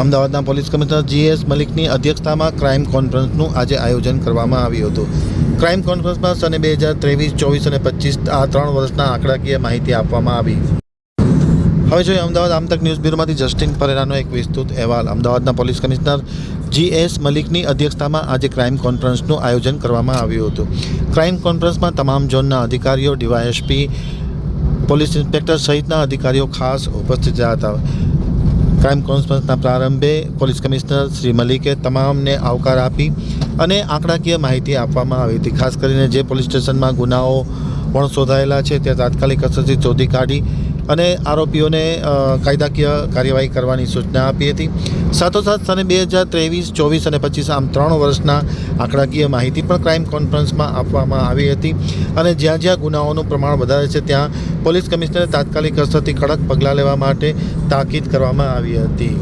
અમદાવાદના police commissioner GS મલિકની અધ્યક્ષતામાં crime કોન્ફરન્સનું આજે આયોજન કરવામાં આવ્યું હતું. ક્રાઇમ કોન્ફરન્સમાં સને 2023, 24 અને 25 આ 3 વર્ષના આંકડાકીય માહિતી આપવામાં આવી. હવે જોઈએ અમદાવાદ આમતક ન્યૂઝ બ્યુરોમાંથી જસ્ટિન પરેરાનો એક વિસ્તૃત અહેવાલ. અમદાવાદના પોલીસ કમિશનર GS મલિકની અધ્યક્ષતામાં આજે ક્રાઇમ કોન્ફરન્સનું આયોજન કરવામાં આવ્યું હતું. ક્રાઇમ કોન્ફરન્સમાં તમામ ઝોનના અધિકારીઓ, DYSP, પોલીસ ઇન્સ્પેક્ટર સહિતના અધિકારીઓ ખાસ ઉપસ્થિત રહ્યા હતા. ક્રાઇમ કોન્ફરન્સના પ્રારંભે પોલીસ કમિશનર શ્રી મલિકે તમામને આવકાર આપી અને આંકડાકીય માહિતી આપવામાં આવી હતી. ખાસ કરીને જે પોલીસ સ્ટેશનમાં ગુનાઓ પણ શોધાયેલા છે તે તાત્કાલિક અસરથી શોધી કાઢી અને આરોપીઓને કાયદાકીય કાર્યવાહી કરવાની સૂચના આપી હતી. સાથોસાથ સને 2023, 24 અને 25 આમ 3 વર્ષના આંકડાકીય માહિતી પણ ક્રાઇમ કોન્ફરન્સમાં આપવામાં આવી હતી અને જ્યાં જ્યાં ગુનાઓનું પ્રમાણ વધારે છે ત્યાં પોલીસ કમિશનરે તાત્કાલિક અસરથી કડક પગલાં લેવા માટે તાકીદ કરવામાં આવી હતી.